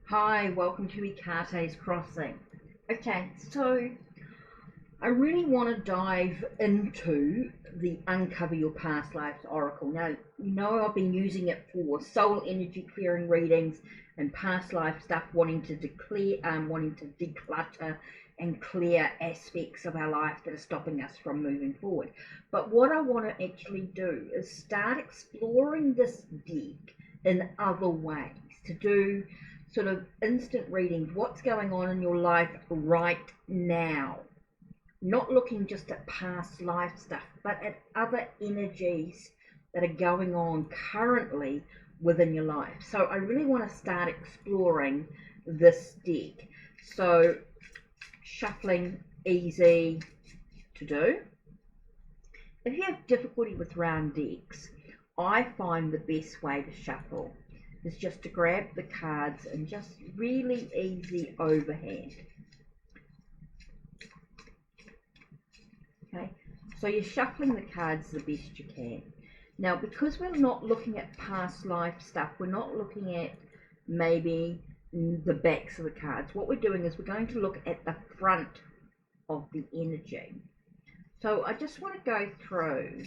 Hi, welcome to HeKate's Crossing. Okay, so I really want to dive into the Uncover Your Past Lives Oracle. Now, you know I've been using it for soul energy clearing readings and past life stuff, wanting to declutter and clear aspects of our life that are stopping us from moving forward. But what I want to actually do is start exploring this deck in other ways to do sort of instant readings, what's going on in your life right now. Not looking just at past life stuff, but at other energies that are going on currently within your life. So I really want to start exploring this deck. So shuffling, easy to do. If you have difficulty with round decks, I find the best way to shuffle is just to grab the cards and just really easy overhand. Okay, so you're shuffling the cards the best you can. Now, because we're not looking at past life stuff, we're not looking at maybe the backs of the cards. What we're doing is we're going to look at the front of the energy. So I just want to go through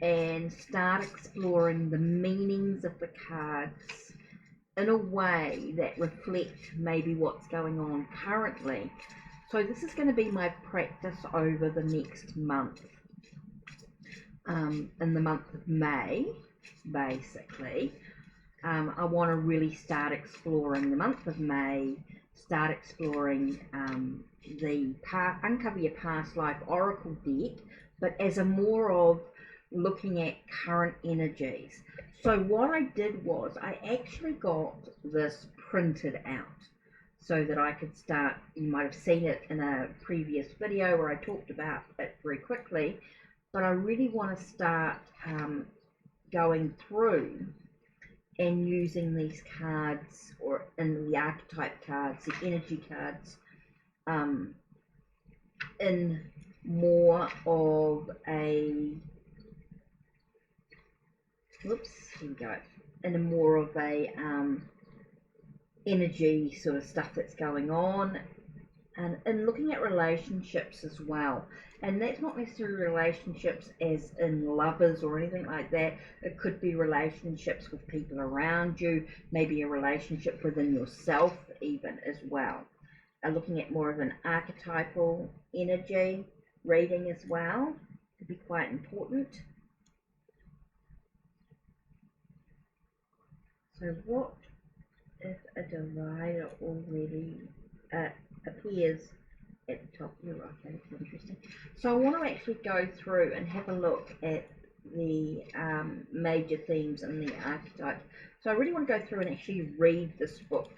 and start exploring the meanings of the cards in a way that reflect maybe what's going on currently. So this is going to be my practice over the next month, in the month of May, basically. I want to really start exploring the month of May, start exploring the Uncover Your Past Life Oracle deck, but as a more of looking at current energies. So what I did was I actually got this printed out so that I could start. You might have seen it in a previous video where I talked about it very quickly, but I really want to start going through and using these cards, or in the archetype cards, the energy cards, in more of a here we go, in a more of a energy sort of stuff that's going on, and looking at relationships as well. And that's not necessarily relationships as in lovers or anything like that. It could be relationships with people around you, maybe a relationship within yourself even as well. Looking at more of an archetypal energy reading as well could be quite important. So what if a divider already appears at the top? Okay, that's interesting. So I want to actually go through and have a look at the major themes and the archetypes. So I really want to go through and actually read this book,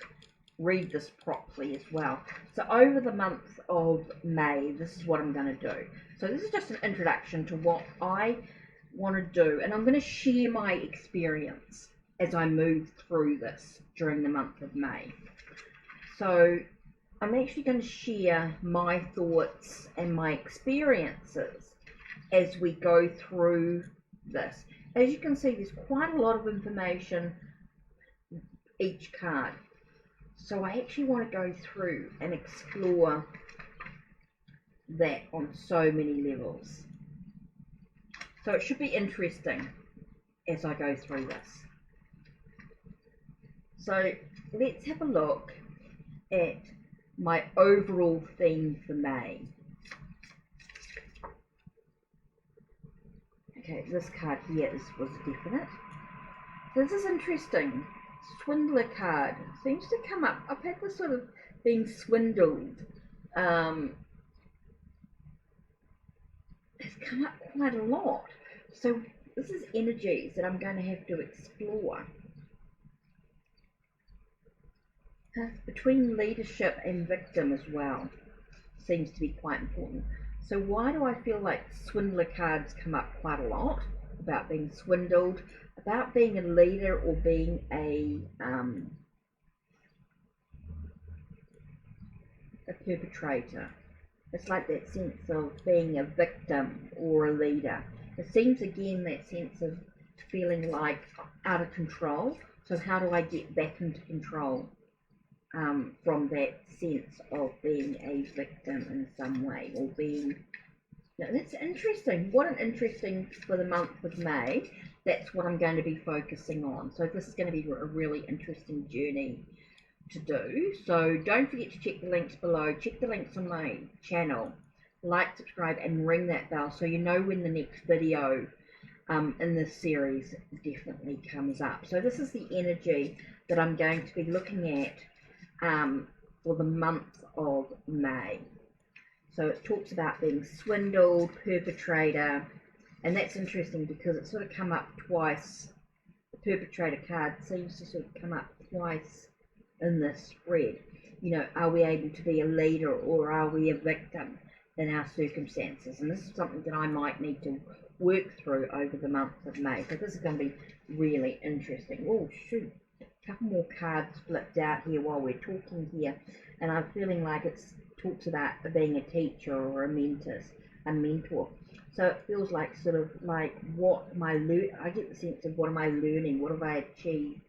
read this properly as well. So over the month of May, this is what I'm going to do. So this is just an introduction to what I want to do, and I'm going to share my experience as I move through this during the month of May. So I'm actually going to share my thoughts and my experiences as we go through this. As you can see, there's quite a lot of information each card. So I actually want to go through and explore that on so many levels. So it should be interesting as I go through this. So let's have a look at my overall theme for May. Okay, this card here was definite. This is interesting. Swindler card seems to come up. I've had this sort of being swindled. It's come up quite a lot. So this is energies that I'm going to have to explore. Between leadership and victim as well seems to be quite important. So why do I feel like swindler cards come up quite a lot? About being swindled, about being a leader, or being a perpetrator. It's like that sense of being a victim or a leader. It seems again that sense of feeling like out of control. So how do I get back into control? from that sense of being a victim in some way, or being. Now, that's interesting. What an interesting for the month of May. That's what I'm going to be focusing on. So this is going to be a really interesting journey to do. So don't forget to check the links below. Check the links on my channel. Like, subscribe, and ring that bell so you know when the next video in this series definitely comes up. So this is the energy that I'm going to be looking at for the month of May. So it talks about being swindled, perpetrator, and that's interesting because it's sort of come up twice. The perpetrator card seems to sort of come up twice in this spread. You know, are we able to be a leader, or are we a victim in our circumstances? And this is something that I might need to work through over the month of May. So this is going to be really interesting. Oh shoot, a couple more cards flipped out here while we're talking here, and I'm feeling like it talks about being a teacher or a mentor. So it feels like sort of like what am I I get the sense of what am I learning, what have I achieved,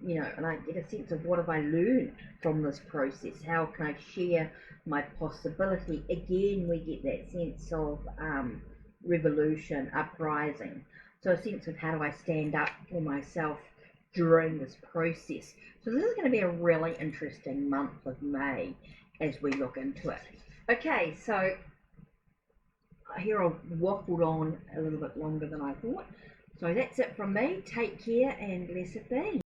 you know, and I get a sense of what have I learned from this process, how can I share my possibility. Again, we get that sense of revolution, uprising, so a sense of how do I stand up for myself during this process. So this is going to be a really interesting month of May as we look into it. Okay, so here I've waffled on a little bit longer than I thought. So that's it from me. Take care and blessed be.